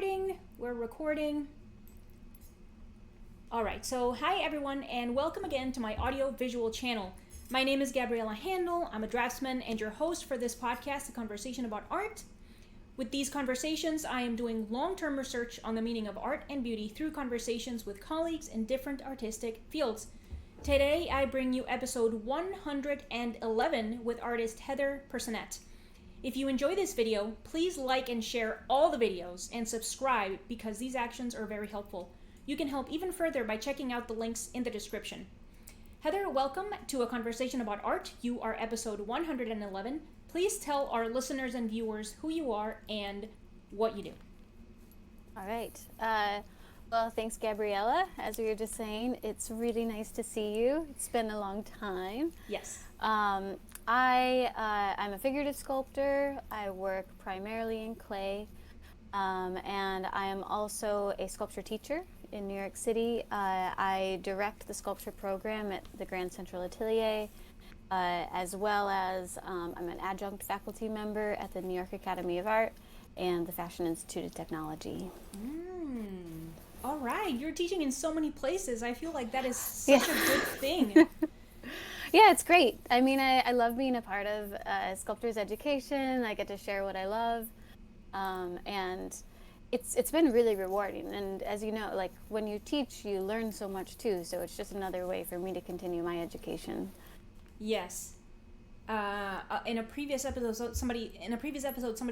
recording. We're recording. Alright, so hi everyone, and welcome again to my audio-visual channel. My name is Gabriela Handal. I'm a draftsman and your host for this podcast, A Conversation About Art. With these conversations, I am doing long-term research on the meaning of art and beauty through conversations with colleagues in different artistic fields. Today, I bring you episode 111 with artist Heather Personett. If you enjoy this video, please like and share all the videos and subscribe because these actions are very helpful. You can help even further by checking out the links in the description. Heather, welcome to A Conversation About Art. You are episode 111. Please tell our listeners and viewers who you are and what you do. All right. Well, thanks, Gabriela. As we were just saying, it's really nice to see you. It's been a long time. Yes. I'm a figurative sculptor. I work primarily in clay, and I am also a sculpture teacher in New York City. I direct the sculpture program at the Grand Central Atelier, as well as I'm an adjunct faculty member at the New York Academy of Art and the Fashion Institute of Technology. All right, you're teaching in so many places. I feel like that is such a good thing. Yeah, it's great. I mean, I love being a part of sculptors' education. I get to share what I love, and it's been really rewarding. And as you know, like when you teach, you learn so much too. So it's just another way for me to continue my education. Yes. In a previous episode, somebody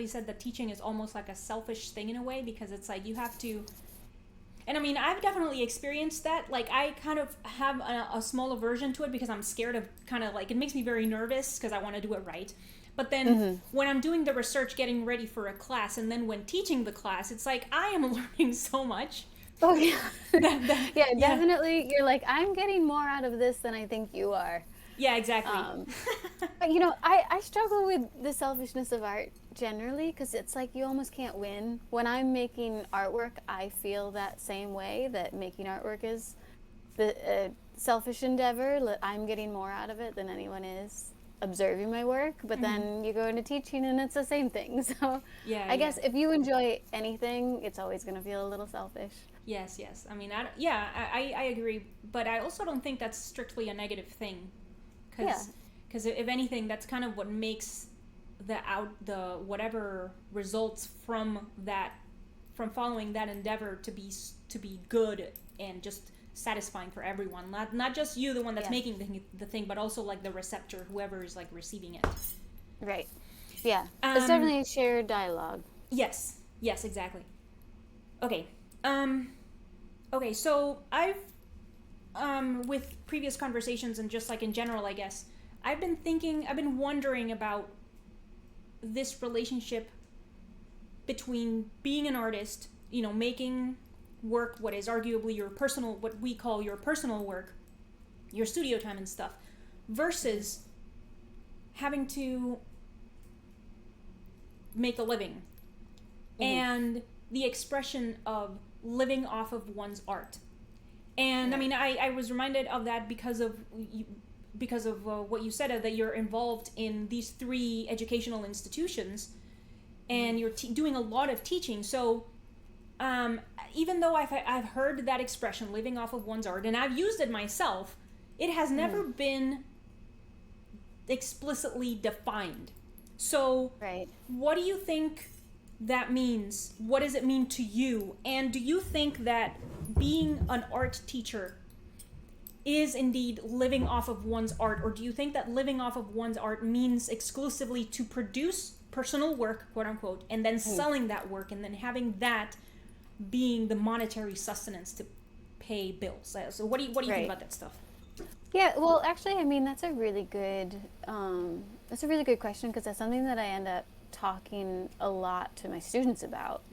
said that teaching is almost like a selfish thing in a way because it's like you have to. And I mean, I've definitely experienced that. Like, I kind of have a small aversion to it because I'm scared of kind of like, it makes me very nervous because I want to do it right. But then when I'm doing the research, getting ready for a class, and then when teaching the class, it's like, I am learning so much. Oh, yeah. Yeah, definitely. You're like, I'm getting more out of this than I think you are. Yeah, exactly. But, you know, I struggle with the selfishness of art generally because it's like you almost can't win. When I'm making artwork, I feel that same way, that making artwork is the selfish endeavor. I'm getting more out of it than anyone is observing my work. But then you go into teaching and it's the same thing. So I guess if you enjoy anything, it's always going to feel a little selfish. Yes. I mean, I agree. But I also don't think that's strictly a negative thing. Because if anything, that's kind of what makes the whatever results from following that endeavor to be good and just satisfying for everyone. Not just you, the one that's making the thing, but also like the receptor, whoever is like receiving it. Right. Yeah. It's definitely a shared dialogue. Yes, exactly. Okay. Okay, so I've with previous conversations and just like in general, I guess, I've been wondering about this relationship between being an artist, you know, making work, what is arguably what we call your personal work, your studio time and stuff, versus having to make a living and the expression of living off of one's art. And I mean, I was reminded of that because of what you said, that you're involved in these 3 educational institutions, and you're doing a lot of teaching. So, even though I've heard that expression, living off of one's art, and I've used it myself, it has never been explicitly defined. So, what do you think that means? What does it mean to you? And do you think that being an art teacher is indeed living off of one's art, or do you think that living off of one's art means exclusively to produce personal work, quote unquote, and then selling that work and then having that being the monetary sustenance to pay bills? So what do you think about that stuff? Yeah, well, actually, I mean, that's a really good question because that's something that I end up talking a lot to my students about.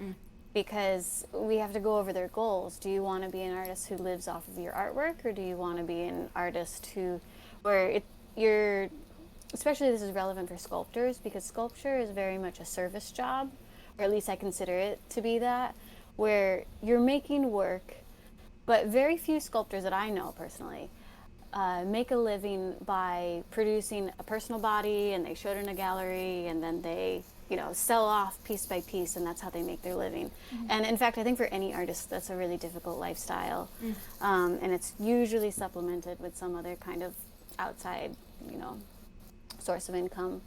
Because we have to go over their goals. Do you want to be an artist who lives off of your artwork, or do you want to be an artist especially this is relevant for sculptors, because sculpture is very much a service job, or at least I consider it to be that, where you're making work, but very few sculptors that I know personally make a living by producing a personal body and they show it in a gallery and then they sell off piece by piece, and that's how they make their living. And in fact, I think for any artist, that's a really difficult lifestyle. And it's usually supplemented with some other kind of outside, source of income.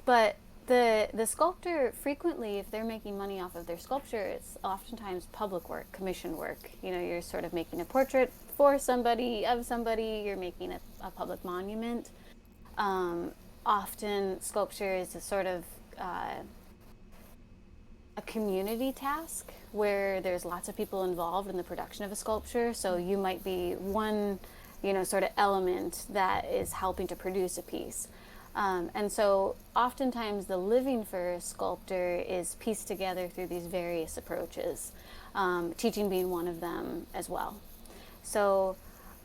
But the sculptor, frequently, if they're making money off of their sculpture, it's oftentimes public work, commission work. You're sort of making a portrait for somebody, of somebody, you're making a public monument. Often sculpture is a sort of a community task where there's lots of people involved in the production of a sculpture. So you might be one, sort of element that is helping to produce a piece. And so oftentimes the living for a sculptor is pieced together through these various approaches, teaching being one of them as well. So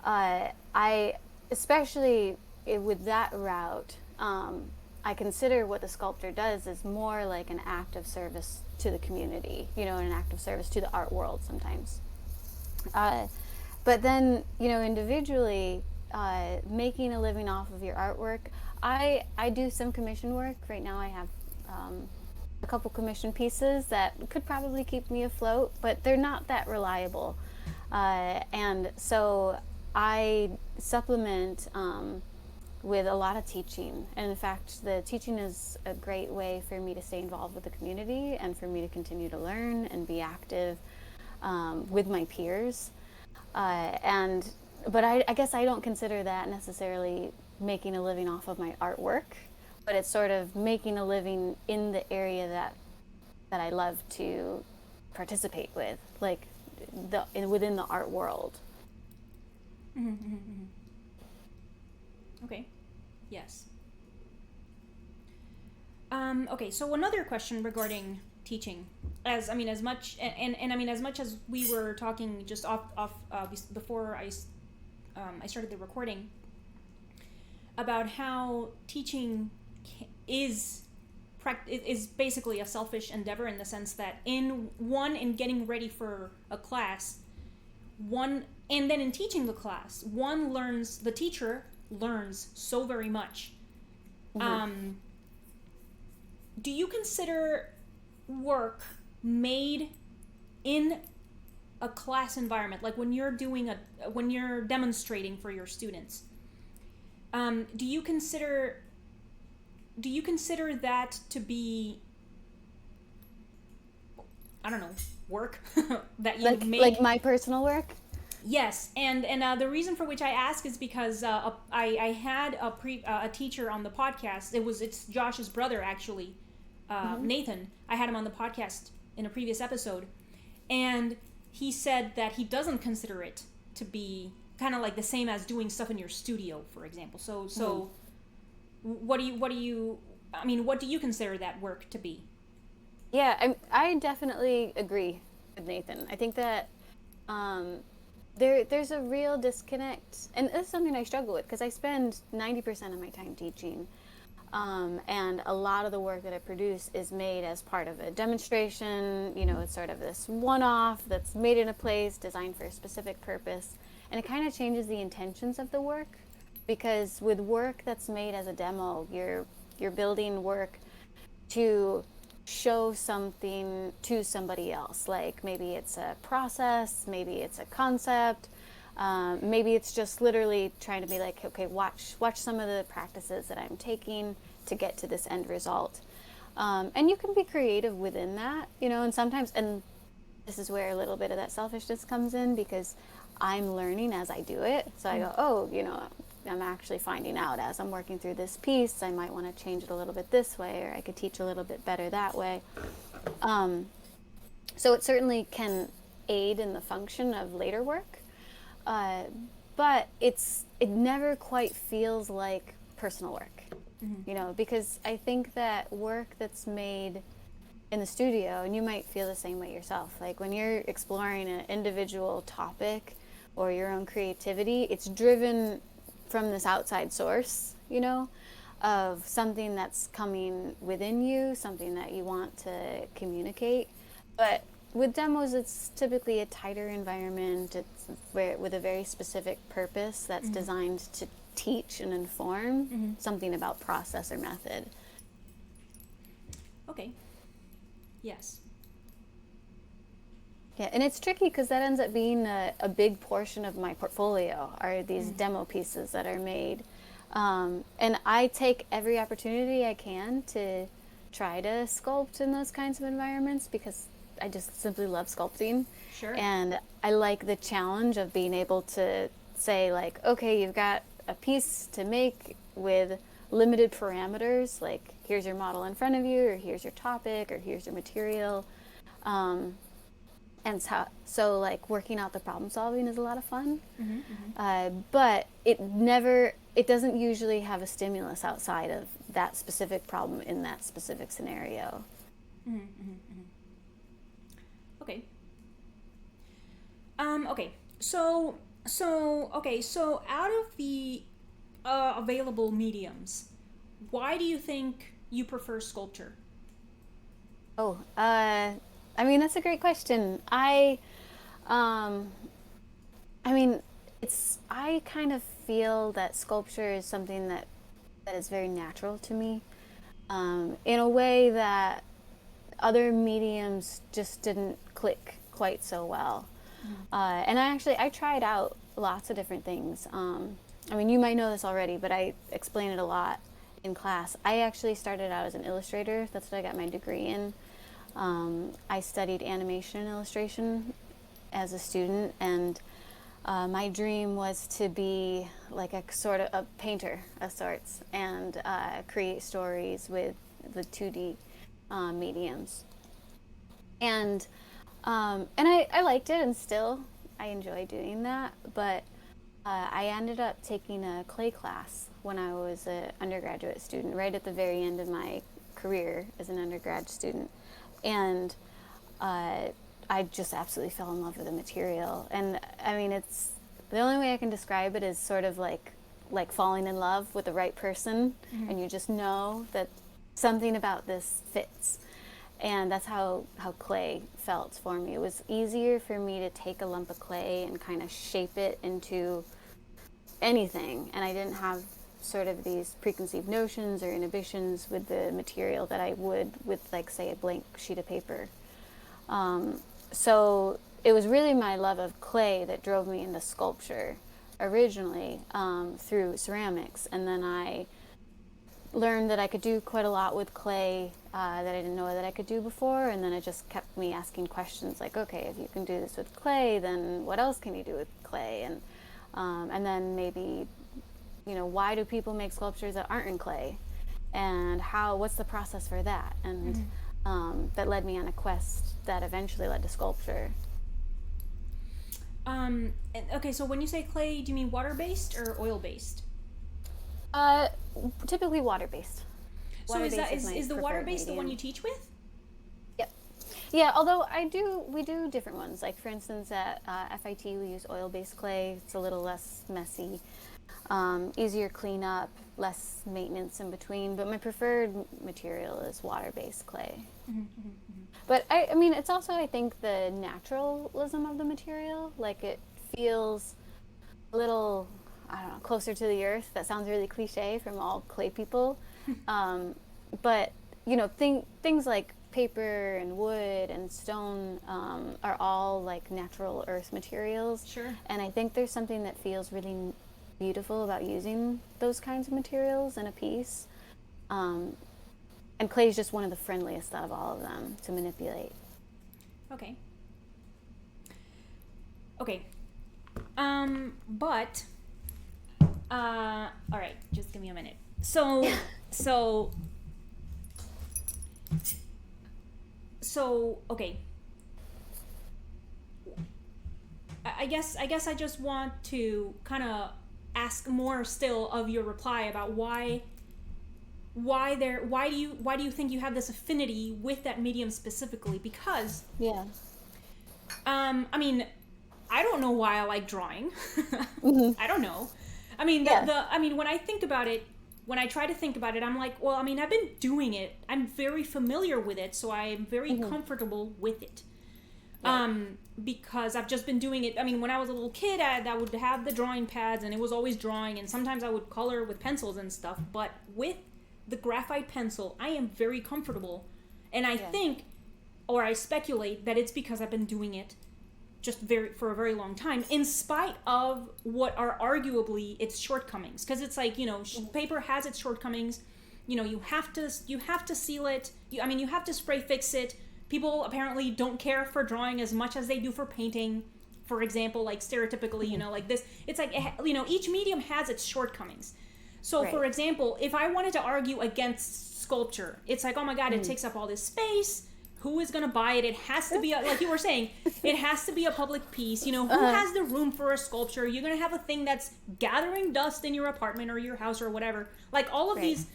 I, especially with that route, I consider what the sculptor does is more like an act of service to the community, an act of service to the art world sometimes. But then, individually, making a living off of your artwork, I do some commission work. Right now I have a couple commission pieces that could probably keep me afloat, but they're not that reliable. And so I supplement with a lot of teaching. And in fact, the teaching is a great way for me to stay involved with the community and for me to continue to learn and be active with my peers. But I guess I don't consider that necessarily making a living off of my artwork, but it's sort of making a living in the area that I love to participate with, like within the art world. Okay. Yes. Okay, so another question regarding teaching, as much as we were talking just before I started the recording about how teaching is basically a selfish endeavor, in the sense that in getting ready for a class, and then in teaching the class, the teacher learns so very much. Do you consider work made in a class environment, like when you're demonstrating for your students, do you consider that to be, I don't know, work that you make? Like my personal work? Yes, and the reason for which I ask is because I had a teacher on the podcast. It's Josh's brother, actually, Nathan. I had him on the podcast in a previous episode, and he said that he doesn't consider it to be kind of like the same as doing stuff in your studio, for example. So what do you consider that work to be? Yeah, I definitely agree with Nathan. I think that there's a real disconnect, and this is something I struggle with because I spend 90% of my time teaching, and a lot of the work that I produce is made as part of a demonstration. It's sort of this one-off that's made in a place, designed for a specific purpose, and it kind of changes the intentions of the work, because with work that's made as a demo, you're building work to show something to somebody else. Like maybe it's a process, maybe it's a concept, maybe it's just literally trying to be like, okay, watch some of the practices that I'm taking to get to this end result. And you can be creative within that, and sometimes, and this is where a little bit of that selfishness comes in, because I'm learning as I do it. So I go, I'm actually finding out as I'm working through this piece, I might want to change it a little bit this way, or I could teach a little bit better that way. So it certainly can aid in the function of later work, but it never quite feels like personal work, because I think that work that's made in the studio, and you might feel the same way yourself, like when you're exploring an individual topic or your own creativity, it's driven from this outside source, of something that's coming within you, something that you want to communicate. But with demos, it's typically a tighter environment. It's with a very specific purpose that's designed to teach and inform something about process or method. Okay. Yes. Yeah, and it's tricky because that ends up being a big portion of my portfolio are these demo pieces that are made. And I take every opportunity I can to try to sculpt in those kinds of environments because I just simply love sculpting. Sure. And I like the challenge of being able to say, like, okay, you've got a piece to make with limited parameters, like here's your model in front of you, or here's your topic, or here's your material. And so like working out the problem solving is a lot of fun. But it doesn't usually have a stimulus outside of that specific problem in that specific scenario. Okay. Okay. So out of the available mediums, why do you think you prefer sculpture? Oh, I mean, that's a great question. I mean, I kind of feel that sculpture is something that is very natural to me, in a way that other mediums just didn't click quite so well. And I tried out lots of different things. I mean, you might know this already, but I explain it a lot in class. I actually started out as an illustrator. That's what I got my degree in. I studied animation and illustration as a student, and my dream was to be like a sort of a painter of sorts and create stories with the 2D mediums. And I liked it, and still I enjoy doing that. But I ended up taking a clay class when I was an undergraduate student, right at the very end of my career as an undergrad student. And I just absolutely fell in love with the material. And I mean, it's the only way I can describe it is sort of like falling in love with the right person, and you just know that something about this fits. And that's how clay felt for me. It was easier for me to take a lump of clay and kind of shape it into anything. And I didn't have sort of these preconceived notions or inhibitions with the material that I would with, like, say, a blank sheet of paper. So it was really my love of clay that drove me into sculpture originally, through ceramics. And then I learned that I could do quite a lot with clay that I didn't know that I could do before, and then it just kept me asking questions like, okay, if you can do this with clay, then what else can you do with clay? And then maybe, why do people make sculptures that aren't in clay, and what's the process for that? And that led me on a quest that eventually led to sculpture. Okay, so when you say clay, do you mean water-based or oil-based? Typically water-based. So is the water-based the one you teach with? Yep. Yeah, although we do different ones. Like, for instance, at FIT we use oil-based clay. It's a little less messy, easier cleanup, less maintenance in between. But my preferred material is water-based clay. But I mean, it's also, I think, the naturalism of the material. Like, it feels a little, I don't know, closer to the earth. That sounds really cliche from all clay people. But, things like paper and wood and stone are all like natural earth materials. Sure. And I think there's something that feels really beautiful about using those kinds of materials in a piece. And clay is just one of the friendliest out of all of them to manipulate. Okay. But all right, just give me a minute. So okay. I guess I just want to kind of ask more still of your reply about why do you think you have this affinity with that medium specifically? Because I mean, I don't know why I like drawing. I don't know. I mean, when I think about it, when I try to think about it, I'm like, well, I mean, I've been doing it. I'm very familiar with it, so I'm very comfortable with it. Because I've just been doing it. I mean, when I was a little kid, I would have the drawing pads, and it was always drawing, and sometimes I would color with pencils and stuff. But with the graphite pencil, I am very comfortable, And I think, or I speculate, that it's because I've been doing it for a very long time, in spite of what are arguably its shortcomings. Because it's like, paper has its shortcomings. You have to seal it. You have to spray fix it. People apparently don't care for drawing as much as they do for painting. For example, like stereotypically, like this, it's like, each medium has its shortcomings. So, for example, if I wanted to argue against sculpture, it's like, oh my God, it takes up all this space. Who is going to buy it? It has to be, like you were saying, it has to be a public piece. Who has the room for a sculpture? You're going to have a thing that's gathering dust in your apartment or your house or whatever. Like all of these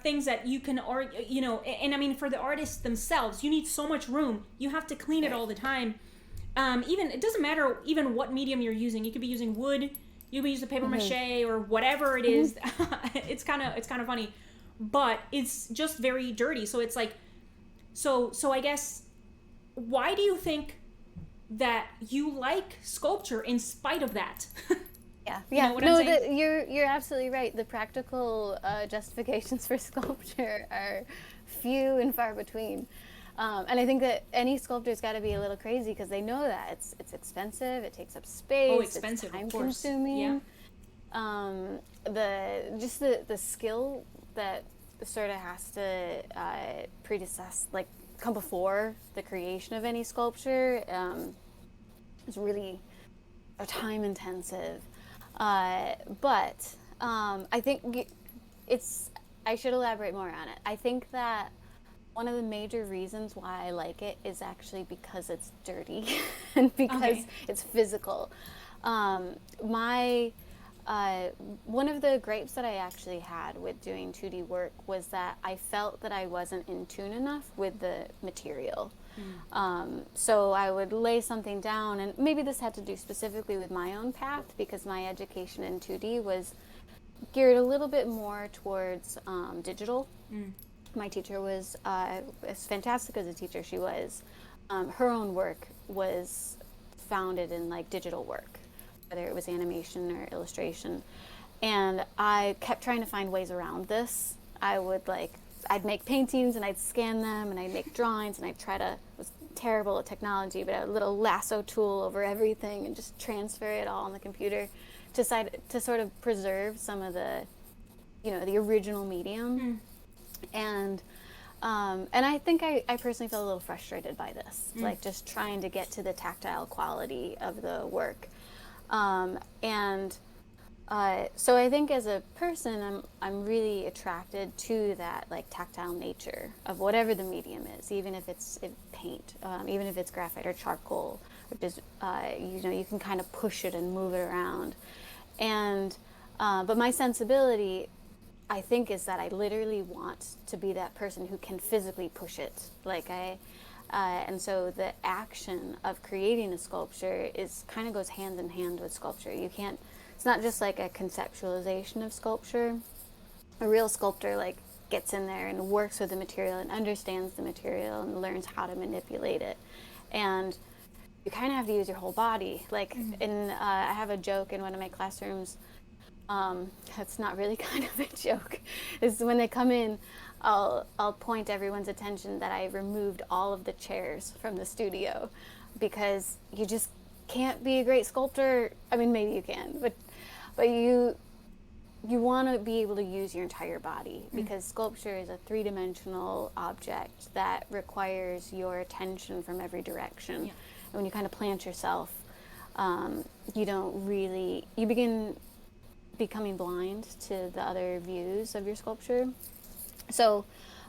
things that you can argue, and I mean, for the artists themselves, you need so much room. You have to clean it all the time. Even, it doesn't matter even what medium you're using. You could be using wood, you could use the paper mache or whatever it is. It's kind of funny, but it's just very dirty. So it's like, So I guess, why do you think that you like sculpture in spite of that? Yeah. You're absolutely right. The practical justifications for sculpture are few and far between. And I think that any sculptor's got to be a little crazy because they know that it's expensive, it takes up space, it's time consuming. The skill that sort of has to come before the creation of any sculpture is really time intensive. But I think I should elaborate more on it. I think that one of the major reasons why I like it is actually because it's dirty and because it's physical. One of the gripes that I actually had with doing 2D work was that I felt that I wasn't in tune enough with the material. So I would lay something down, and maybe this had to do specifically with my own path because my education in 2D was geared a little bit more towards digital. My teacher was as fantastic as a teacher she was. Her own work was founded in like digital work, whether it was animation or illustration. And I kept trying to find ways around this. I'd make paintings and I'd scan them and I'd make drawings and I was terrible at technology, but a little lasso tool over everything and just transfer it all on the computer to sort of preserve some of the, the original medium. And I think I personally felt a little frustrated by this, like just trying to get to the tactile quality of the work. So I think as a person, I'm really attracted to that like tactile nature of whatever the medium is, even if it's paint, even if it's graphite or charcoal, which is, you can kind of push it and move it around. And, but my sensibility, I think, is that I literally want to be that person who can physically push it. And so the action of creating a sculpture kind of goes hand in hand with sculpture. It's not just like a conceptualization of sculpture. A real sculptor gets in there and works with the material and understands the material and learns how to manipulate it. And you kind of have to use your whole body. I have a joke in one of my classrooms. That's not really kind of a joke. Is when they come in, I'll point everyone's attention that I removed all of the chairs from the studio because you just can't be a great sculptor. I mean, maybe you can, but you want to be able to use your entire body because sculpture is a three-dimensional object that requires your attention from every direction. Yeah. And when you kind of plant yourself, you begin becoming blind to the other views of your sculpture. So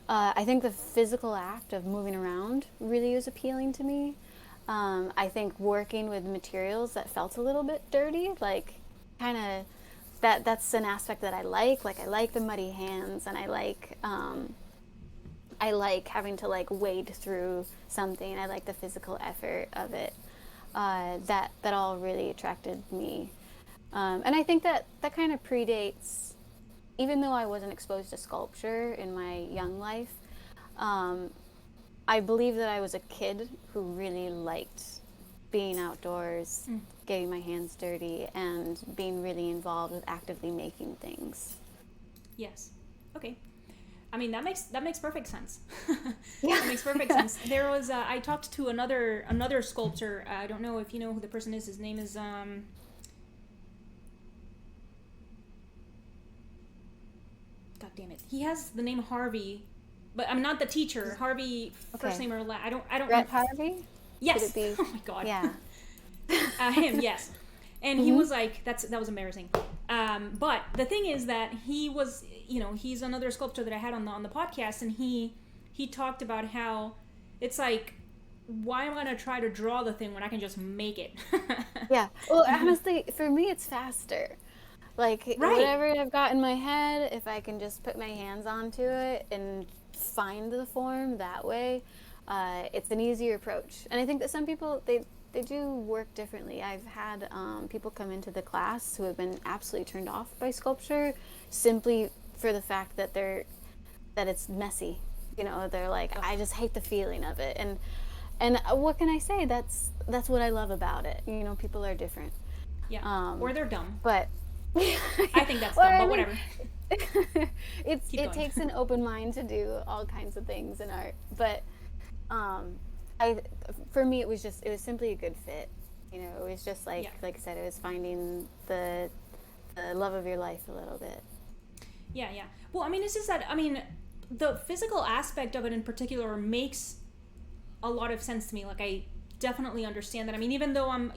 I think the physical act of moving around really is appealing to me. I think working with materials that felt a little bit dirty, that's an aspect that I like. I like the muddy hands, and I like having to wade through something. I like the physical effort of it. That all really attracted me. And I think that kind of predates, even though I wasn't exposed to sculpture in my young life, I believe that I was a kid who really liked being outdoors, getting my hands dirty, and being really involved with actively making things. Yes. Okay. I mean, that makes perfect sense. Yeah. That makes perfect sense. There was I talked to another sculptor. I don't know if you know who the person is. His name is God damn it. He has the name Harvey, but I'm not the teacher. Harvey, first name or last. I don't. Brett Harvey? Yes. Could it be? Oh my god. Yeah. Him. Yes. And he was like, that was embarrassing. But the thing is that he was, he's another sculptor that I had on the podcast, and he talked about how it's like, why am I gonna try to draw the thing when I can just make it? Yeah. Well, honestly, for me, it's faster. Like, Right. whatever I've got in my head, if I can just put my hands onto it and find the form that way, it's an easier approach. And I think that some people, they do work differently. I've had people come into the class who have been absolutely turned off by sculpture simply for the fact that it's messy. They're like, I just hate the feeling of it. And what can I say? That's what I love about it. People are different. Yeah. Or they're dumb. But I think that's dumb, but whatever. It takes an open mind to do all kinds of things in art. But for me, it was simply a good fit. It was just like I said, it was finding the love of your life a little bit. Yeah. Well, I mean, it's just that, the physical aspect of it in particular makes a lot of sense to me. Like, I definitely understand that. I mean, even though I'm,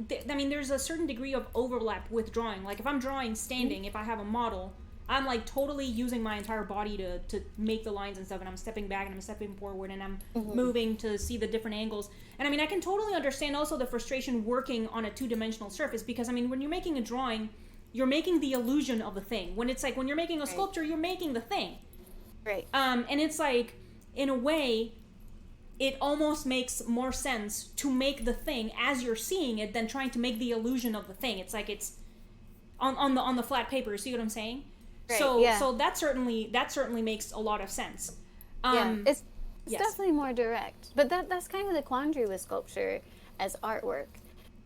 there's a certain degree of overlap with drawing. Like, if I'm drawing standing, if I have a model, I'm like totally using my entire body to make the lines and stuff, and I'm stepping back and I'm stepping forward and I'm moving to see the different angles. And I can totally understand also the frustration working on a two-dimensional surface, because when you're making a drawing, you're making the illusion of the thing. When it's like, when you're making a sculpture, you're making the thing. Right. And it's like, in a way, it almost makes more sense to make the thing as you're seeing it than trying to make the illusion of the thing. It's like, it's on the flat paper. See what I'm saying? Right, So that certainly makes a lot of sense. It's definitely more direct. But that's kind of the quandary with sculpture as artwork,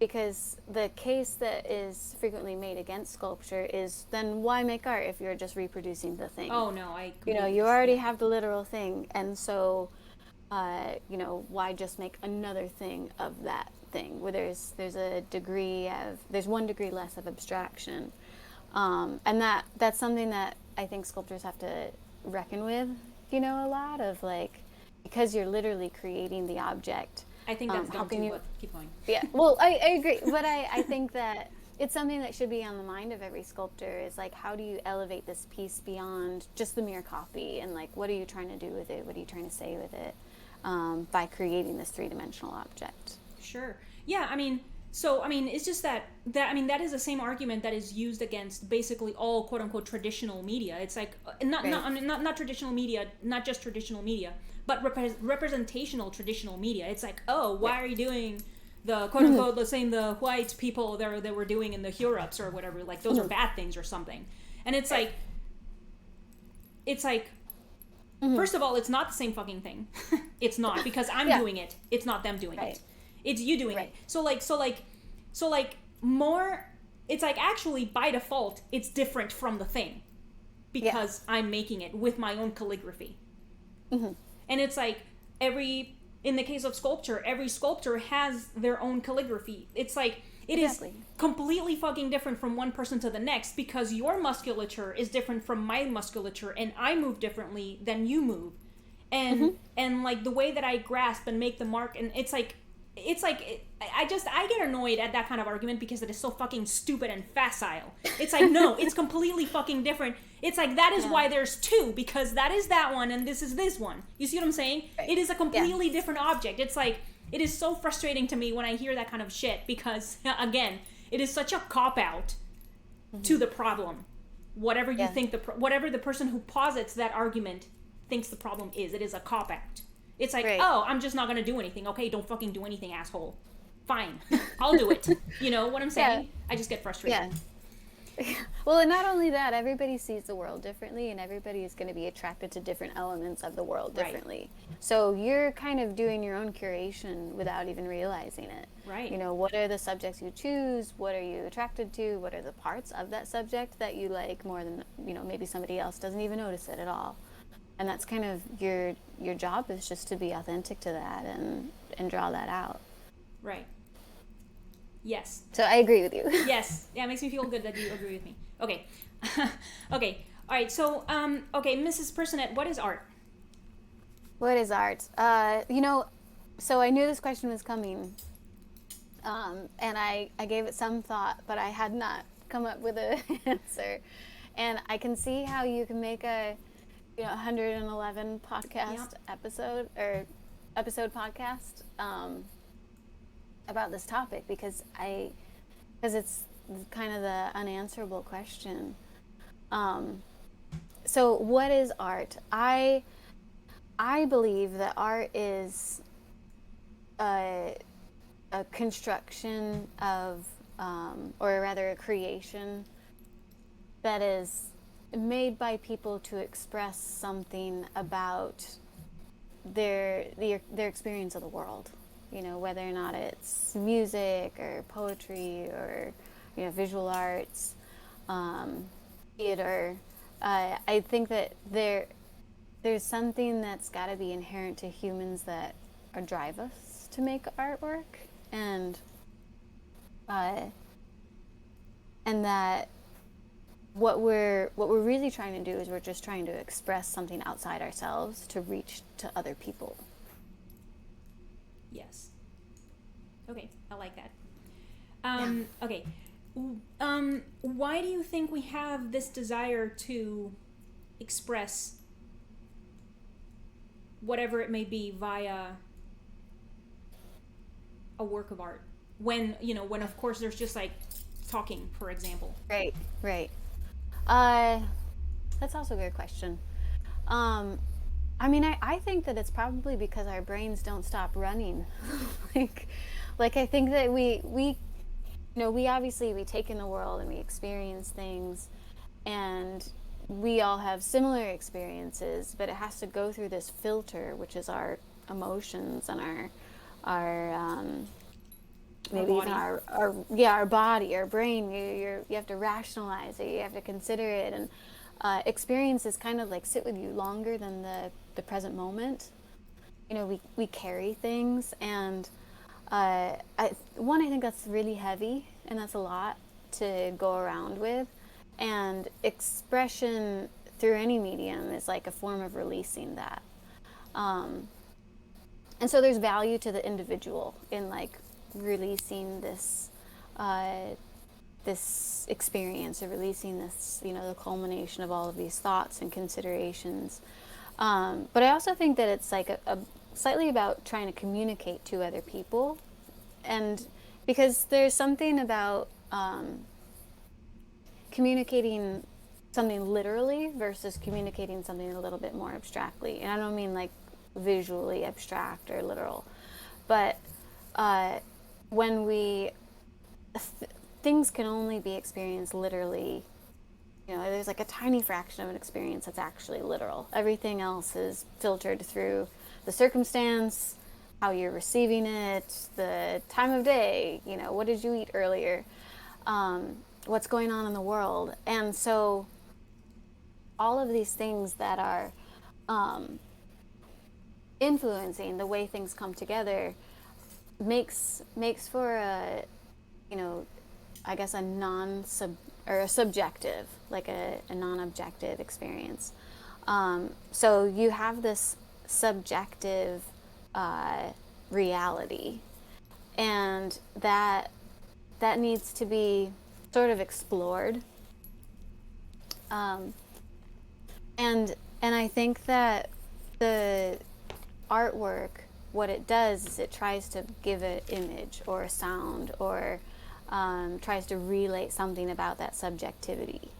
because the case that is frequently made against sculpture is, then why make art if you're just reproducing the thing? Oh no, you already have the literal thing, and so why just make another thing of that thing where there's one degree less of abstraction. And that's something that I think sculptors have to reckon with, a lot of, like, because you're literally creating the object. I think that's dumb too, but keep going. Yeah, well, I agree, but I think that it's something that should be on the mind of every sculptor, is like, how do you elevate this piece beyond just the mere copy, and like, what are you trying to do with it? What are you trying to say with it, by creating this three-dimensional object? Sure. Yeah, it's just that is the same argument that is used against basically all quote unquote traditional media. It's like, not traditional media, not just traditional media, but representational traditional media. It's like, oh, why are you doing the quote unquote the same the white people that were doing in the Europe's or whatever? Like, those are bad things or something. And it's like, first of all, it's not the same fucking thing. It's not, because I'm doing it. It's not them doing it. It's you doing it. So more, it's like, actually by default, it's different from the thing, because I'm making it with my own calligraphy. And it's like, in the case of sculpture, every sculptor has their own calligraphy. It's like, it is completely fucking different from one person to the next, because your musculature is different from my musculature, and I move differently than you move. And like, the way that I grasp and make the mark, and I get annoyed at that kind of argument, because it is so fucking stupid and facile. It's like, no, it's completely fucking different. It's like, that is why there's two, because that is that one and this is this one. You see what I'm saying? Right. It is a completely different object. It's like, it is so frustrating to me when I hear that kind of shit, because again, it is such a cop-out to the problem. Whatever you think whatever the person who posits that argument thinks the problem is, it is a cop-out. It's like, oh, I'm just not going to do anything. Okay, don't fucking do anything, asshole. Fine. I'll do it. You know what I'm saying? I just get frustrated. Well, and not only that, everybody sees the world differently, and everybody is going to be attracted to different elements of the world Right. differently. So you're kind of doing your own curation without even realizing it. Right. You know, what are the subjects you choose? What are you attracted to? What are the parts of that subject that you like more than, maybe somebody else doesn't even notice it at all. And that's kind of your job, is just to be authentic to that and draw that out. Right. Yes. So I agree with you. Yes. Yeah, it makes me feel good that you agree with me. Okay. Okay. All right. So, okay, Mrs. Personett, what is art? What is art? So I knew this question was coming, and I gave it some thought, but I had not come up with an answer. And I can see how you can make a 111 podcast episode podcast about this topic, because it's kind of the unanswerable question. So what is art? I believe that art is a construction of, or rather a creation that is made by people to express something about their experience of the world. Whether or not it's music or poetry or visual arts, theater. I think that there's something that's got to be inherent to humans that drive us to make artwork, and that what we're really trying to do is we're just trying to express something outside ourselves to reach to other people. Yes. Okay, I like that. Yeah. Okay. Why do you think we have this desire to express whatever it may be via a work of art? When of course there's just like talking, for example. Right. That's also a good question. I think that it's probably because our brains don't stop running. like I think that we obviously we take in the world and we experience things, and we all have similar experiences, but it has to go through this filter, which is our emotions and our maybe even our body, our brain. You have to rationalize it, you have to consider it, and experiences kind of like sit with you longer than the present moment. We carry things, and I think that's really heavy, and that's a lot to go around with. And expression through any medium is like a form of releasing that. And so there's value to the individual in like releasing this this experience, or releasing this, the culmination of all of these thoughts and considerations. But I also think that it's like a slightly about trying to communicate to other people, and because there's something about communicating something literally versus communicating something a little bit more abstractly. And I don't mean like visually abstract or literal, but when things can only be experienced literally, there's like a tiny fraction of an experience that's actually literal. Everything else is filtered through the circumstance, how you're receiving it, the time of day, what did you eat earlier, what's going on in the world. And so all of these things that are influencing the way things come together makes for a I guess a subjective, like a non-objective experience. So you have this subjective reality, and that needs to be sort of explored. And I think that the artwork, what it does is it tries to give an image or a sound, or tries to relate something about that subjectivity.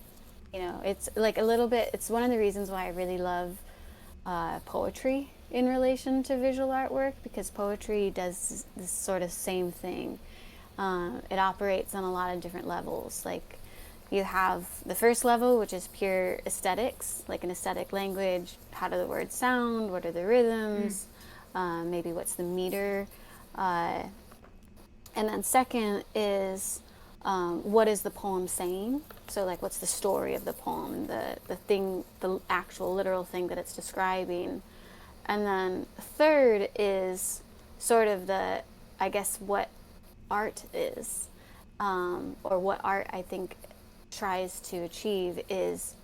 It's like a little bit, it's one of the reasons why I really love poetry in relation to visual artwork, because poetry does this sort of same thing. It operates on a lot of different levels. Like, you have the first level, which is pure aesthetics, like an aesthetic language. How do the words sound? What are the rhythms? Maybe what's the meter? And then second is what is the poem saying? So like what's the story of the poem, the thing, the actual literal thing that it's describing. And then third is sort of the, I guess, what art is, or what art I think tries to achieve is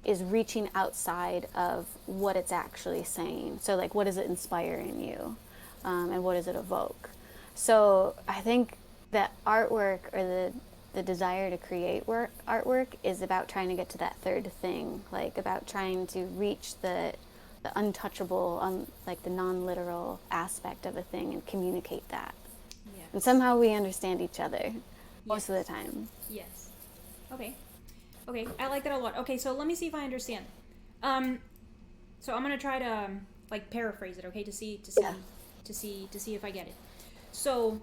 reaching outside of what it's actually saying. So like, what does it inspire in you, and what does it evoke? So I think that artwork, or the desire to create artwork is about trying to get to that third thing, like about trying to reach the untouchable, like the non-literal aspect of a thing and communicate that. Yes. And somehow we understand each other most of the time. Yes. Okay. Okay, I like that a lot. Okay, so let me see if I understand. So I'm gonna try to like paraphrase it, okay, to see if I get it. So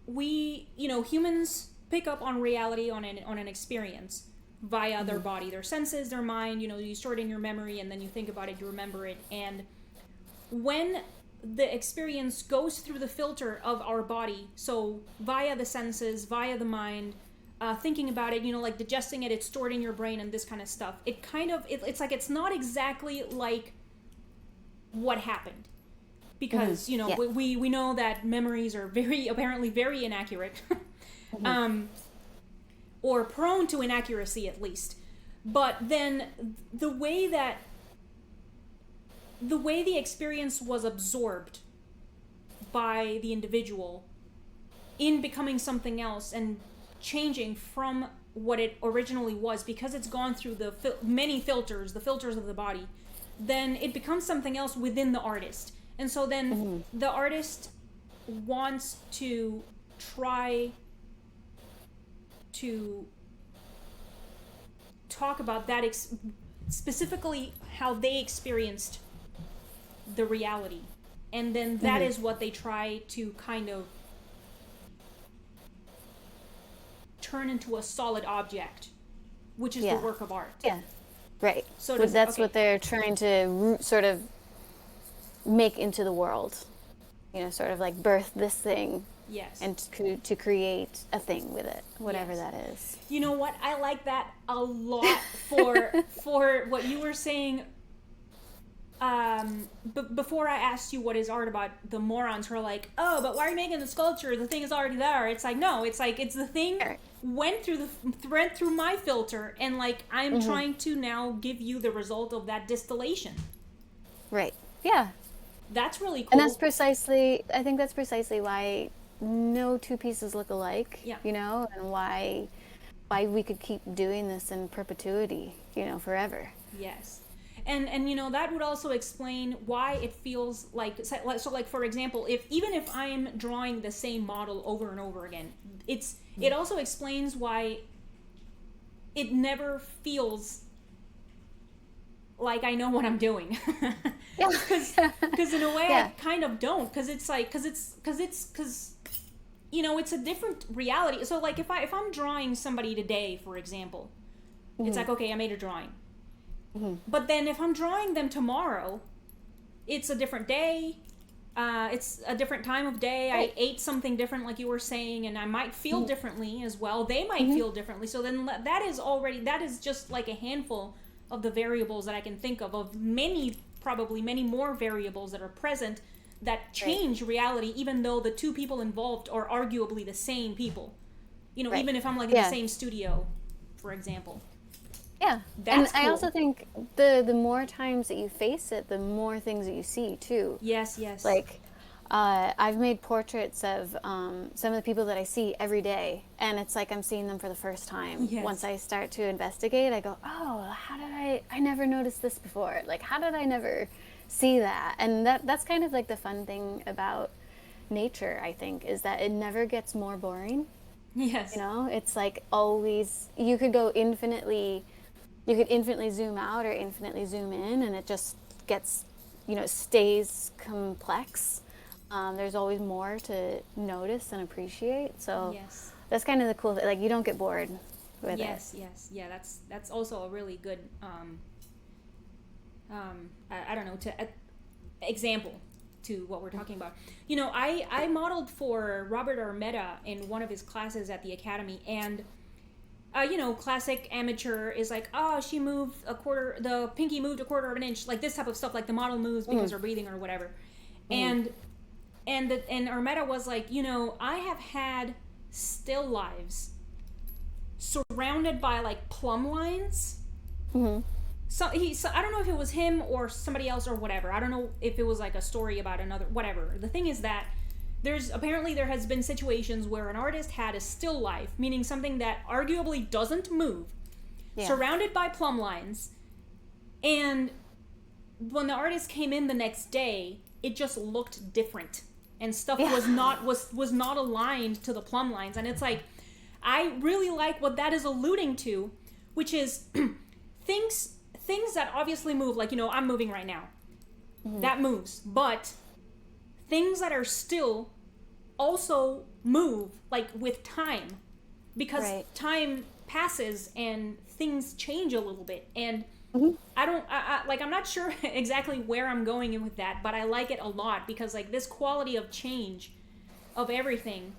we, humans pick up on reality on an experience via their body, their senses, their mind. You store it in your memory, and then you think about it, you remember it, and when the experience goes through the filter of our body, so via the senses, via the mind, thinking about it, like digesting it, it's stored in your brain and this kind of stuff. It kind of, it's like it's not exactly like what happened. Because, we know that memories are apparently very inaccurate. Or prone to inaccuracy at least. But then the way the experience was absorbed by the individual in becoming something else and changing from what it originally was, because it's gone through the many filters, the filters of the body, then it becomes something else within the artist. And so then the artist wants to try to talk about that, specifically how they experienced the reality. And then that is what they try to kind of turn into a solid object, which is the work of art. Yeah, right. So that's what they're trying to sort of make into the world. Sort of like birth this thing. Yes. And to create a thing with it, whatever that is. You know what? I like that a lot for what you were saying. Before I asked you what is art about, the morons who are like, oh, but why are you making the sculpture? The thing is already there. It's like, no, it's like, it's the thing went through my filter, and like I'm trying to now give you the result of that distillation. Right. Yeah. That's really cool. And I think that's precisely why no two pieces look alike. Yeah. And why we could keep doing this in perpetuity, forever. Yes. And that would also explain why it feels like, so like, for example, even if I'm drawing the same model over and over again, it also explains why it never feels like I know what I'm doing. Because in a way I kind of don't, because it's a different reality. So like if I'm drawing somebody today, for example, it's like, okay, I made a drawing. But then if I'm drawing them tomorrow, it's a different day. It's a different time of day. I ate something different, like you were saying, and I might feel differently as well. They might feel differently. So then that is just like a handful of the variables that I can think of probably many more variables that are present that change reality, even though the two people involved are arguably the same people. Even if I'm like in the same studio, for example. Yeah. That's cool. I also think the more times that you face it, the more things that you see too. Yes. Like, I've made portraits of some of the people that I see every day, and it's like I'm seeing them for the first time. Yes. Once I start to investigate, I go, oh, how did I never noticed this before? Like, how did I never see that? And that's kind of like the fun thing about nature, I think, is that it never gets more boring. Yes. It's like always, you could infinitely zoom out or infinitely zoom in, and it just gets, stays complex. There's always more to notice and appreciate. So, yes. that's kind of the cool thing. Like, you don't get bored with it. Yes, yeah. That's also a really good I don't know, example to what we're talking about. You know, I modeled for Robert Armetta in one of his classes at the academy, and you know, classic amateur is like, oh, she moved the pinky moved a quarter of an inch, like this type of stuff, like the model moves because they're breathing or whatever. And Armetta was like, you know, I have had still lives surrounded by like plumb lines. So I don't know if it was him or somebody else or whatever. I don't know if it was like a story about another, whatever. The thing is that there has been situations where an artist had a still life, meaning something that arguably doesn't move, surrounded by plumb lines, and when the artist came in the next day, it just looked different, and stuff was not aligned to the plumb lines. And it's like, I really like what that is alluding to, which is things that obviously move, like, you know, I'm moving right now. That moves. But things that are still also move, like, with time. Because time passes and things change a little bit. And I'm not sure exactly where I'm going in with that, but I like it a lot because, like, this quality of change of everything,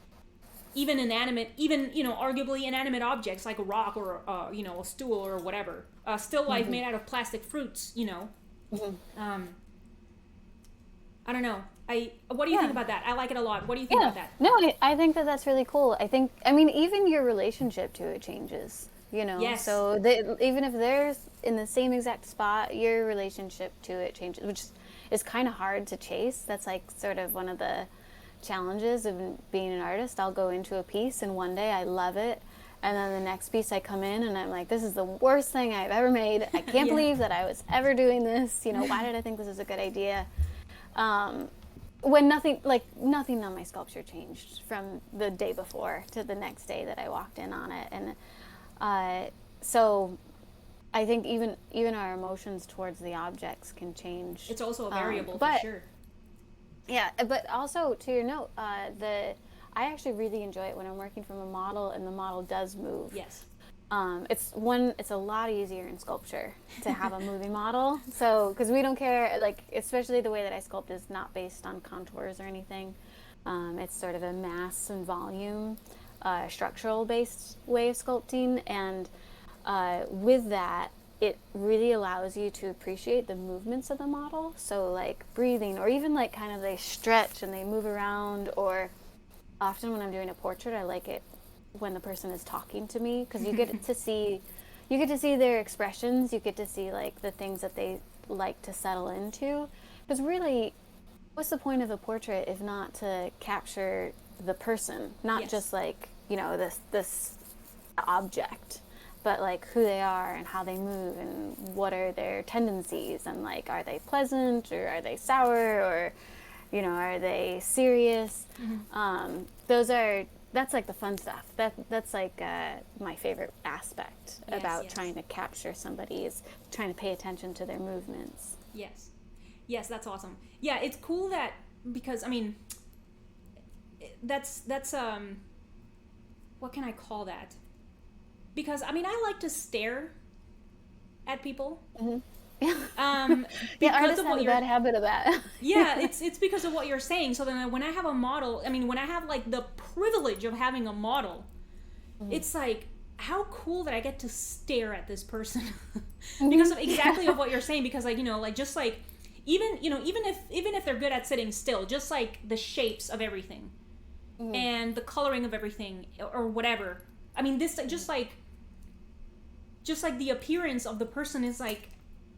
even inanimate, even, you know, arguably inanimate objects like a rock or, you know, a stool or whatever. Still life made out of plastic fruits, you know. I don't know. What do you think about that? I like it a lot. What do you think about that? No, I think that that's really cool. I mean, even your relationship to it changes, you know? Yes. So even if they're in the same exact spot, your relationship to it changes, which is kind of hard to chase. That's like sort of one of the challenges of being an artist. I'll go into a piece and one day I love it, and then the next piece I come in and I'm like, this is the worst thing I've ever made. I can't believe that I was ever doing this. You know, why did I think this was a good idea? When nothing on my sculpture changed from the day before to the next day that I walked in on it. And so I think even our emotions towards the objects can change. It's also a variable, for sure. Yeah, but also to your note, I actually really enjoy it when I'm working from a model and the model does move. Yes. It's a lot easier in sculpture to have a moving model. So, because we don't care, like, especially the way that I sculpt is not based on contours or anything. It's sort of a mass and volume, structural based way of sculpting. And with that, it really allows you to appreciate the movements of the model. So like breathing, or even like kind of they stretch and they move around, or often when I'm doing a portrait, I like it when the person is talking to me, because you get to see their expressions. You get to see like the things that they like to settle into. Because really, what's the point of a portrait if not to capture the person, not just like, you know, this object, but like who they are and how they move and what are their tendencies, and like, are they pleasant or are they sour, or, you know, are they serious? That's like the fun stuff. That's like my favorite aspect about trying to capture somebody, is trying to pay attention to their movements. Yes, that's awesome. Yeah, it's cool that, because I mean, that's what can I call that? Because I mean, I like to stare at people. Artists have a bad habit of that. it's because of what you're saying. So then when I have a model, I mean, when I have like the privilege of having a model, it's like, how cool that I get to stare at this person because of exactly of what you're saying. Because like, you know, like just like even if they're good at sitting still, just like the shapes of everything and the coloring of everything or whatever. I mean, this just like the appearance of the person is like,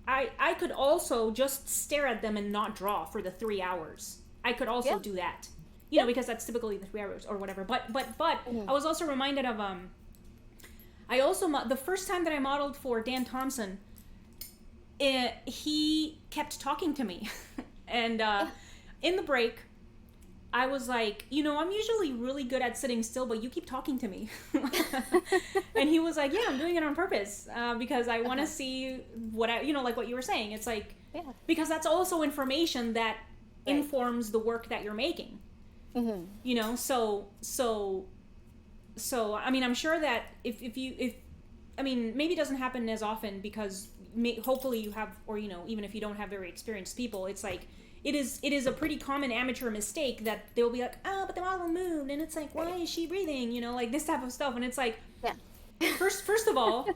I could also just stare at them and not draw for the 3 hours. I could also do that, you know, because that's typically the 3 hours or whatever. But I was also reminded of the first time that I modeled for Dan Thompson, he kept talking to me, and in the break, I was like, you know, I'm usually really good at sitting still, but you keep talking to me. And he was like, yeah, I'm doing it on purpose because I want to see what you know, like what you were saying. It's like, because that's also information that informs the work that you're making. You know, so so I mean, I'm sure that if I mean, maybe it doesn't happen as often because hopefully you have, or even if you don't have very experienced people, it's like it is a pretty common amateur mistake that they'll be like, oh, but the model moved, and it's like, why is she breathing? Like this type of stuff, and it's like, Yeah. first of all,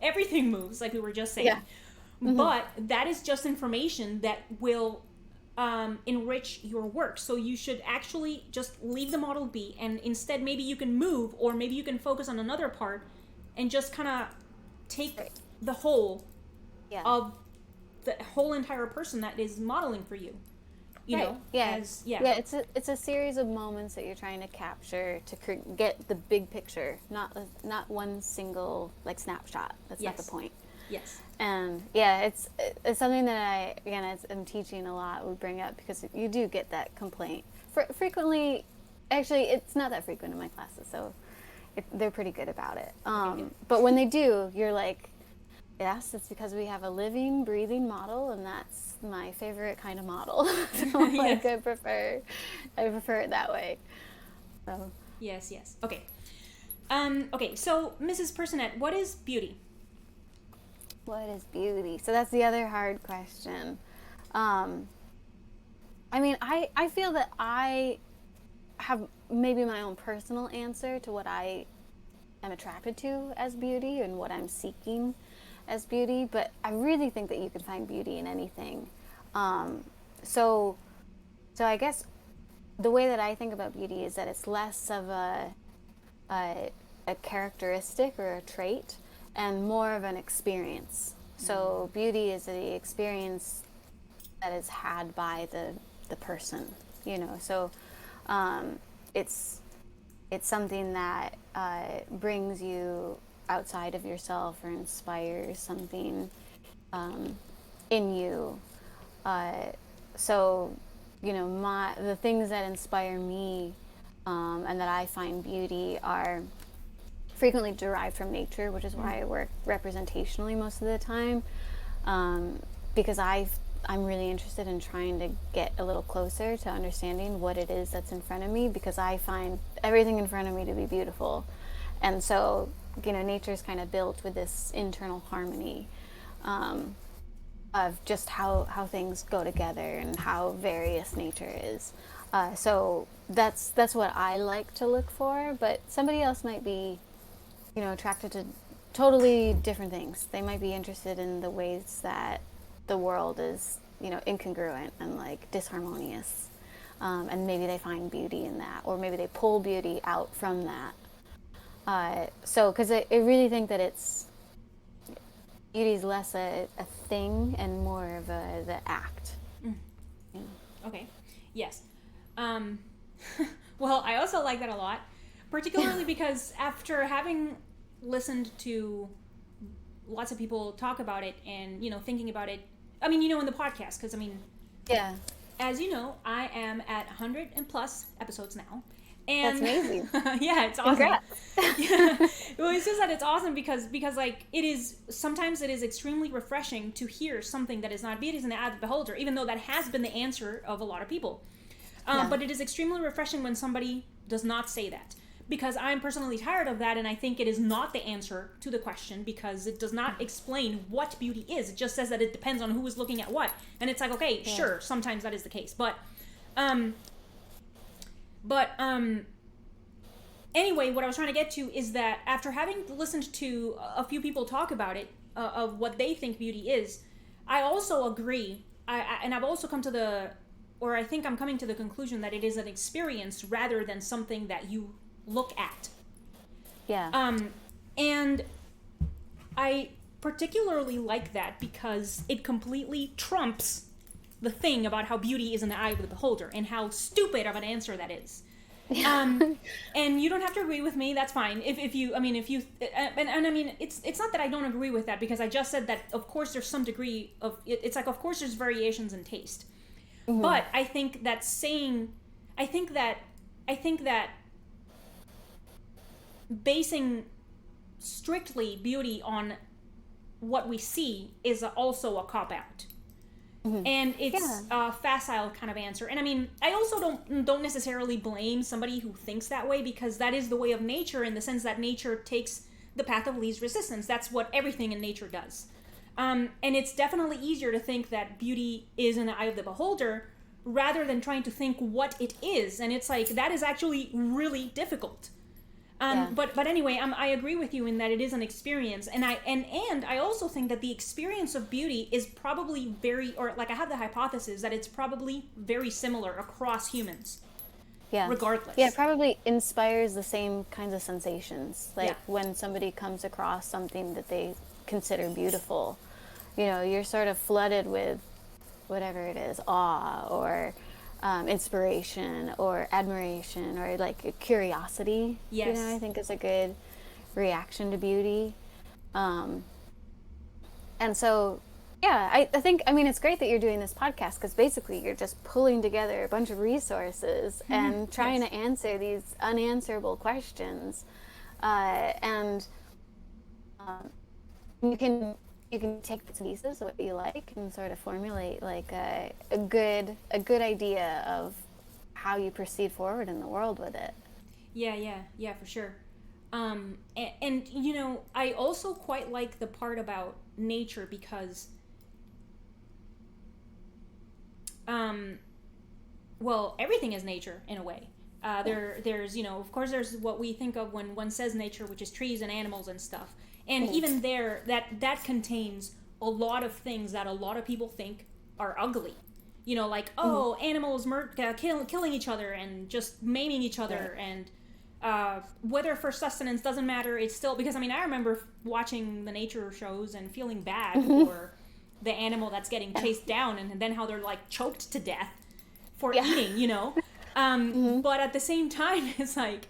everything moves, like we were just saying. Yeah. Mm-hmm. But that is just information that will enrich your work. So you should actually just leave the model be, and instead maybe you can move, or maybe you can focus on another part and just kind of take the whole of the whole entire person that is modeling for you. It's a series of moments that you're trying to capture to get the big picture, not one single like snapshot. That's not the point. Yes. And it's something that I'm teaching a lot. We bring up because you do get that complaint frequently. Actually, it's not that frequent in my classes, so they're pretty good about it. But when they do, you're like, yes, it's because we have a living, breathing model, and that's my favorite kind of model. So like, I prefer it that way. So. Yes. Okay. Okay. So, Mrs. Personett, what is beauty? What is beauty? So that's the other hard question. I mean, I feel that I have maybe my own personal answer to what I am attracted to as beauty and what I'm seeking as beauty, but I really think that you can find beauty in anything. So I guess the way that I think about beauty is that it's less of a characteristic or a trait and more of an experience. So beauty is the experience that is had by the person, So it's something that brings you outside of yourself or inspires something in you. So the things that inspire me and that I find beauty are frequently derived from nature, which is why I work representationally most of the time, because I'm really interested in trying to get a little closer to understanding what it is that's in front of me, because I find everything in front of me to be beautiful. And so, nature's kind of built with this internal harmony of just how things go together and how various nature is. So that's what I like to look for, but somebody else might be attracted to totally different things. They might be interested in the ways that the world is, incongruent and like disharmonious. And maybe they find beauty in that, or maybe they pull beauty out from that. Because I really think that beauty is less a thing and more of the act. Okay. Yes. Well, I also like that a lot, particularly because after having listened to lots of people talk about it and thinking about it, I mean, in the podcast, because as you know, I am at 100 and plus episodes now, and that's amazing. Yeah, it's awesome. Congrats. Yeah. Well, it's just that it's awesome because like sometimes it is extremely refreshing to hear something that is not beauty is in the eye of the beholder, even though that has been the answer of a lot of people. But it is extremely refreshing when somebody does not say that, because I'm personally tired of that, and I think it is not the answer to the question, because it does not explain what beauty is. It just says that it depends on who is looking at what, and it's like, okay, sure, sometimes that is the case, but anyway, what I was trying to get to is that after having listened to a few people talk about it, of what they think beauty is, I also agree, and I've also come to I think I'm coming to the conclusion that it is an experience rather than something that you look at. Yeah. And I particularly like that because it completely trumps the thing about how beauty is in the eye of the beholder and how stupid of an answer that is. And you don't have to agree with me. That's fine. If you, I mean, and I mean, it's not that I don't agree with that, because I just said that of course there's some degree of it's like, of course there's variations in taste. Mm-hmm. But I think that basing strictly beauty on what we see is also a cop-out. And Yeah. it's a facile kind of answer. And I mean, I also don't necessarily blame somebody who thinks that way, because that is the way of nature, in the sense that nature takes the path of least resistance. That's what everything in nature does. And it's definitely easier to think that beauty is in the eye of the beholder rather than trying to think what it is. And it's like, that is actually really difficult. Yeah. But anyway, I agree with you in that it is an experience, and I also think that the experience of beauty is probably very, or like I have the hypothesis that it's probably very similar across humans, Yeah. regardless. Yeah, it probably inspires the same kinds of sensations. Like Yeah. when somebody comes across something that they consider beautiful, you're sort of flooded with whatever it is, awe or inspiration or admiration or like a curiosity. Yes. I think is a good reaction to beauty. And so, yeah, I think, I mean, it's great that you're doing this podcast, because basically you're just pulling together a bunch of resources and trying Yes. to answer these unanswerable questions. And you can take the pieces of what you like and sort of formulate like a good idea of how you proceed forward in the world with it. Yeah, for sure. And I also quite like the part about nature, because well, everything is nature in a way. There's of course there's what we think of when one says nature, which is trees and animals and stuff. And even there, that contains a lot of things that a lot of people think are ugly. Like, animals killing each other and just maiming each other, and whether for sustenance doesn't matter. It's still, because I mean, I remember watching the nature shows and feeling bad for the animal that's getting chased down, and then how they're like choked to death for eating. But at the same time, it's like,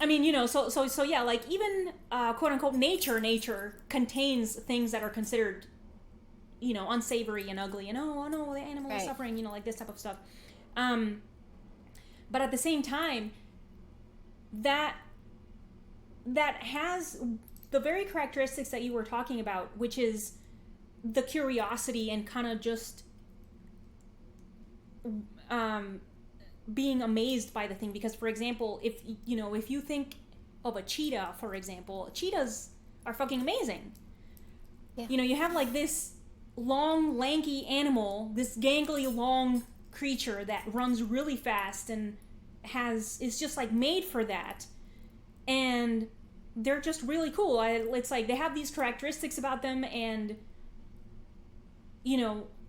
I mean, so yeah, like even quote unquote nature contains things that are considered, unsavory and ugly, and oh no, the animal is suffering, like this type of stuff. But at the same time, that has the very characteristics that you were talking about, which is the curiosity and kind of just being amazed by the thing. Because, for example, if you think of a cheetah, for example, cheetahs are fucking amazing. Yeah. You have like this long, lanky animal, this gangly, long creature that runs really fast and is just like made for that, and they're just really cool. It's like they have these characteristics about them, and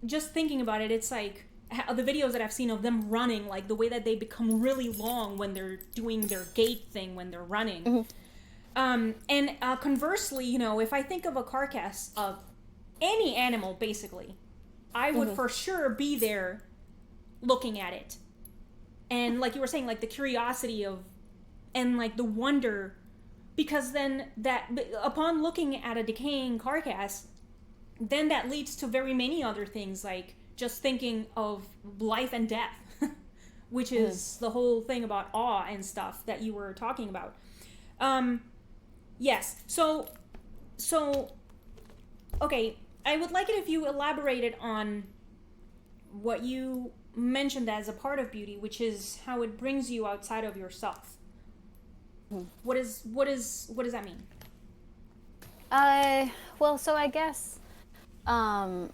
just thinking about it, it's like the videos that I've seen of them running, like the way that they become really long when they're doing their gait thing when they're running. And conversely, if I think of a carcass of any animal, basically, I would for sure be there looking at it. And like you were saying, like the curiosity of, and like the wonder, because then that, upon looking at a decaying carcass, then that leads to very many other things, like just thinking of life and death, which is the whole thing about awe and stuff that you were talking about. Yes. So, okay, I would like it if you elaborated on what you mentioned as a part of beauty, which is how it brings you outside of yourself. What does that mean? Well, so I guess what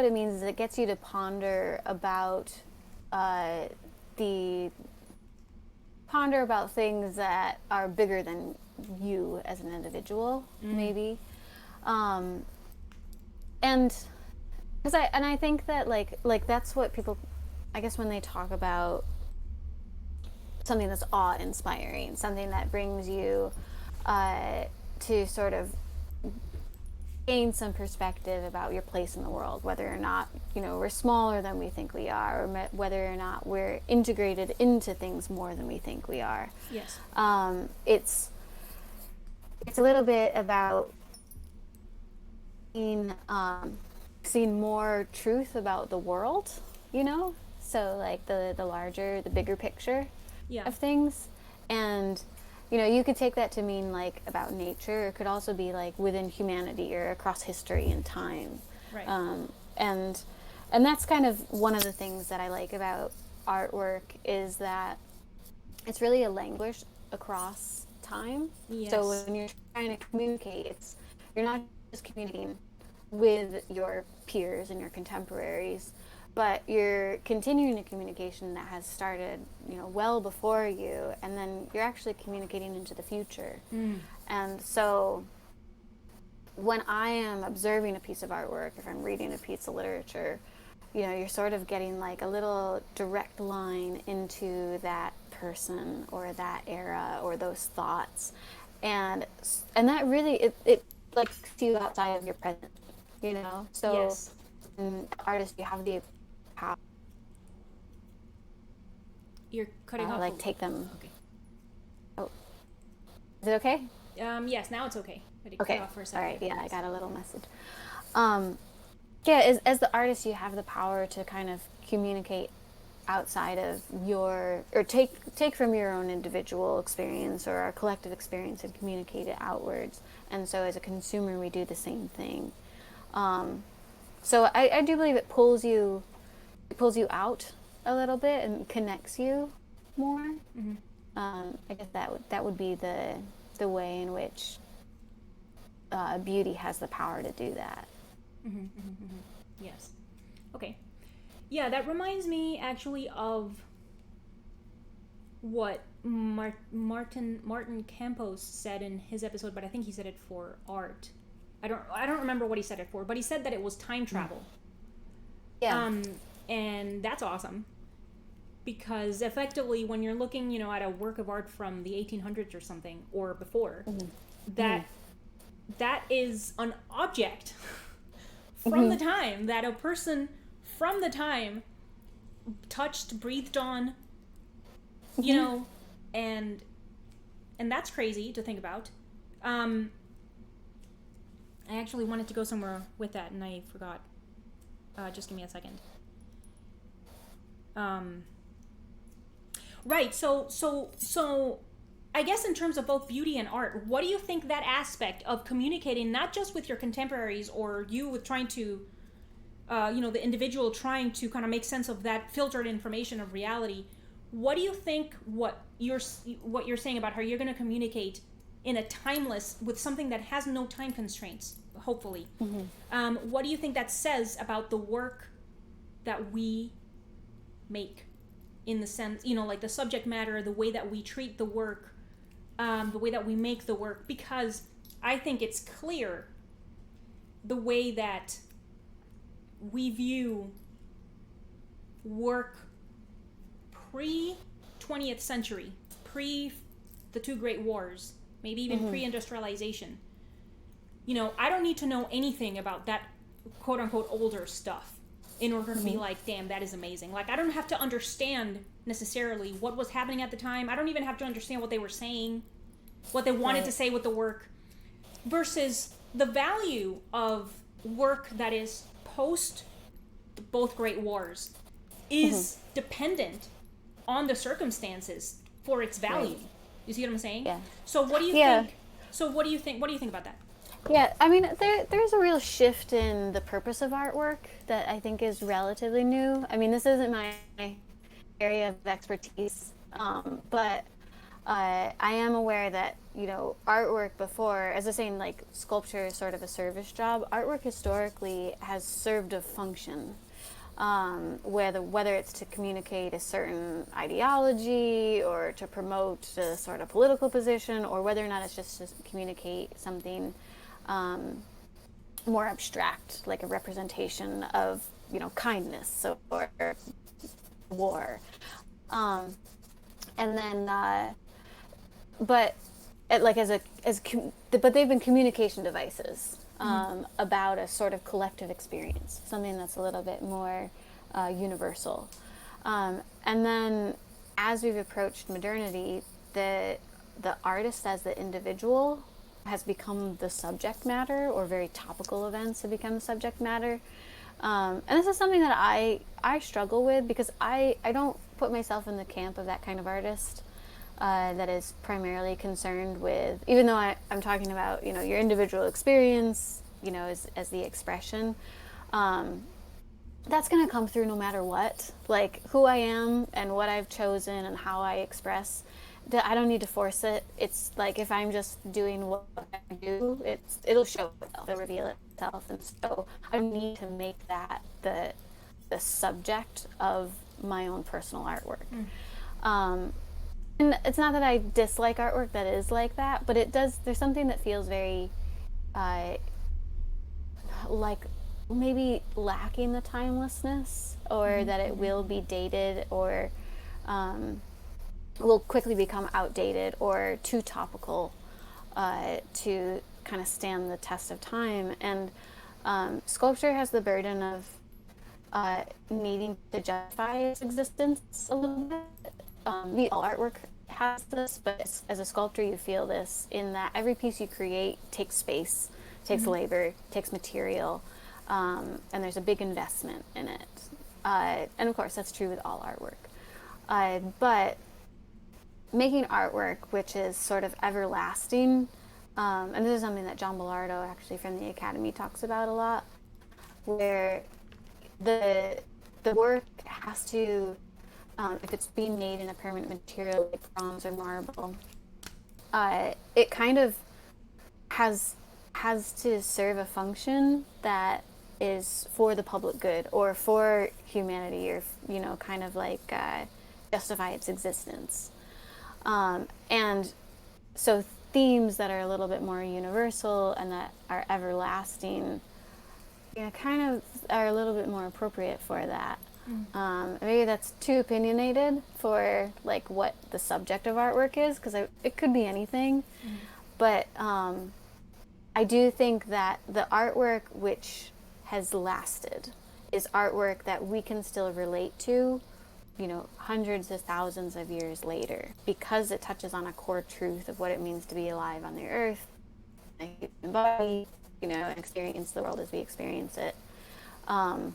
it means is it gets you to ponder about things that are bigger than you as an individual, maybe. And I think that like that's what people, I guess, when they talk about something that's awe-inspiring, something that brings you to sort of gain some perspective about your place in the world, whether or not we're smaller than we think we are, or whether or not we're integrated into things more than we think we are. Yes. It's a little bit about seeing more truth about the world, so like the bigger picture of things. And you could take that to mean like about nature, or it could also be like within humanity or across history and time. Right. And that's kind of one of the things that I like about artwork is that it's really a language across time. Yes. So when you're trying to communicate, you're not just communicating with your peers and your contemporaries, but you're continuing a communication that has started, well before you, and then you're actually communicating into the future. And so when I am observing a piece of artwork, if I'm reading a piece of literature, you're sort of getting like a little direct line into that person or that era or those thoughts, and that really it like takes you outside of your present, So Yes. Artists, you have the power. You're cutting off. Like take them. Okay. Oh, is it okay? Yes, now it's okay. But it Okay. cut off for a second. All right. Yeah, I got a little message. Yeah, as the artist, you have the power to kind of communicate outside of your, or take from your own individual experience or our collective experience and communicate it outwards. And so as a consumer, we do the same thing. So I do believe it pulls you out a little bit and connects you more. I guess that would be the way in which beauty has the power to do that. Yes. Okay. Yeah, that reminds me actually of what Martin Campos said in his episode, but I think he said it for art. I don't remember what he said it for, but he said that it was time travel. Yeah. And that's awesome. Because effectively, when you're looking, at a work of art from the 1800s or something, or before, that is an object from the time that a person from the time touched, breathed on, and that's crazy to think about. I actually wanted to go somewhere with that and I forgot. Just give me a second. Right, so I guess in terms of both beauty and art, what do you think that aspect of communicating, not just with your contemporaries or you with trying to, the individual trying to kind of make sense of that filtered information of reality, what do you think what you're saying about how you're going to communicate in a timeless, with something that has no time constraints, hopefully. What do you think that says about the work that we make, in the sense, like the subject matter, the way that we treat the work, the way that we make the work? Because I think it's clear the way that we view work pre-20th century, pre the two great wars, maybe even pre-industrialization. I don't need to know anything about that quote-unquote older stuff in order to be like, damn, that is amazing. Like, I don't have to understand necessarily what was happening at the time. I don't even have to understand what they were saying, what they wanted to say with the work, versus the value of work that is post both great wars is dependent on the circumstances for its value. Right. You see what I'm saying? Yeah. So what do you think? So what do you think? What do you think about that? Yeah, I mean, there's a real shift in the purpose of artwork that I think is relatively new. I mean, this isn't my area of expertise, but I am aware that, artwork before, as I was saying, like sculpture is sort of a service job. Artwork historically has served a function, whether it's to communicate a certain ideology or to promote a sort of political position, or whether or not it's just to communicate something more abstract, like a representation of, kindness or war. And then, but they've been communication devices about a sort of collective experience, something that's a little bit more universal. And then, as we've approached modernity, the artist as the individual has become the subject matter, or very topical events have become the subject matter. And this is something that I struggle with, because I don't put myself in the camp of that kind of artist that is primarily concerned with, even though I'm talking about, your individual experience, as the expression. that's going to come through no matter what. Like who I am and what I've chosen and how I express, that I don't need to force it. It's like if I'm just doing what I do, it'll show itself, it'll reveal itself. And so I need to make that the subject of my own personal artwork. And it's not that I dislike artwork that is like that, but there's something that feels very like maybe lacking the timelessness, or that it will be dated, or will quickly become outdated or too topical to kind of stand the test of time. And sculpture has the burden of needing to justify its existence a little bit. All artwork has this, but as a sculptor you feel this in that every piece you create takes space, takes labor, takes material, and there's a big investment in it. And of course that's true with all artwork. But making artwork which is sort of everlasting, and this is something that John Bellardo actually from the Academy talks about a lot, where the work has to, if it's being made in a permanent material like bronze or marble, it kind of has to serve a function that is for the public good or for humanity, or kind of like justify its existence. And so themes that are a little bit more universal and that are everlasting, kind of are a little bit more appropriate for that. Maybe that's too opinionated for like what the subject of artwork is, because it could be anything. But I do think that the artwork which has lasted is artwork that we can still relate to, hundreds of thousands of years later, because it touches on a core truth of what it means to be alive on the earth, a human body, and experience the world as we experience it. And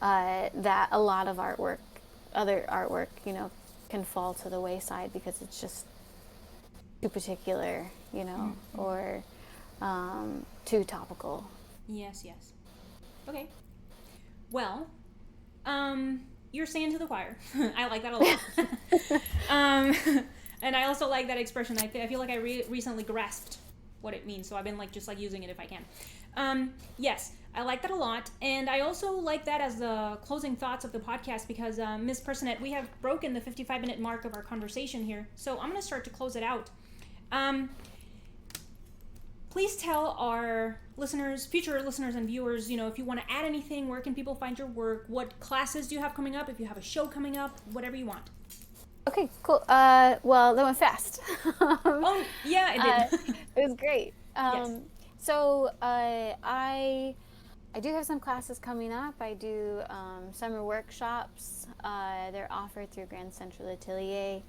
that a lot of other artwork, can fall to the wayside because it's just too particular, or too topical. Yes. Okay. Well, you're saying to the choir. I like that a lot. And I also like that expression. I feel like I recently grasped what it means, so I've been just using it if I can. Yes, I like that a lot, and I also like that as the closing thoughts of the podcast, because Ms. Personett, we have broken the 55-minute mark of our conversation here, so I'm going to start to close it out. Please tell our listeners, future listeners and viewers, if you want to add anything, where can people find your work? What classes do you have coming up? If you have a show coming up, whatever you want. Okay, cool. Well, that went fast. Oh, yeah, it did. It was great. Yes. So I do have some classes coming up. I do summer workshops. They're offered through Grand Central Atelier.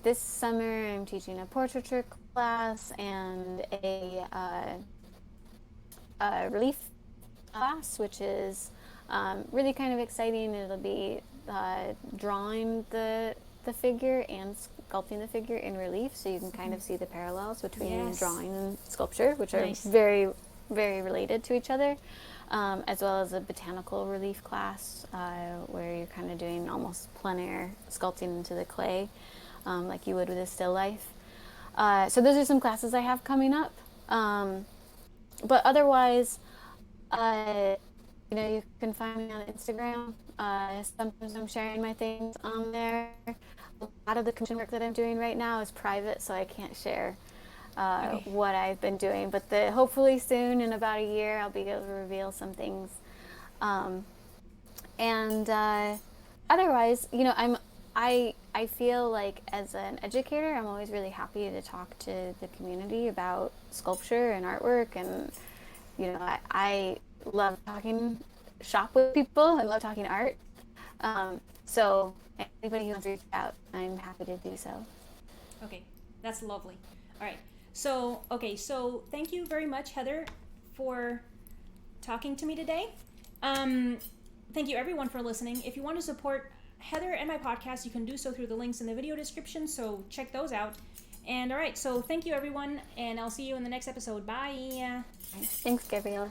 This summer I'm teaching a portraiture class and a relief class, which is really kind of exciting. It'll be drawing the figure and sculpting the figure in relief, so you can kind of see the parallels between drawing and sculpture, which are very, very related to each other, as well as a botanical relief class where you're kind of doing almost plein air sculpting into the clay, like you would with a still life. So those are some classes I have coming up. But otherwise, you can find me on Instagram. Sometimes I'm sharing my things on there. A lot of the commission work that I'm doing right now is private, so I can't share what I've been doing. But hopefully soon, in about a year, I'll be able to reveal some things. And otherwise, I feel like as an educator, I'm always really happy to talk to the community about sculpture and artwork, and I love talking shop with people. I love talking art. So anybody who wants to reach out, I'm happy to do so. Okay, that's lovely. All right. So thank you very much, Heather, for talking to me today. Thank you everyone for listening. If you want to support Heather and my podcast, you can do so through the links in the video description, so check those out. And all right, so thank you everyone, and I'll see you in the next episode. Bye. Thanks, Gabriela.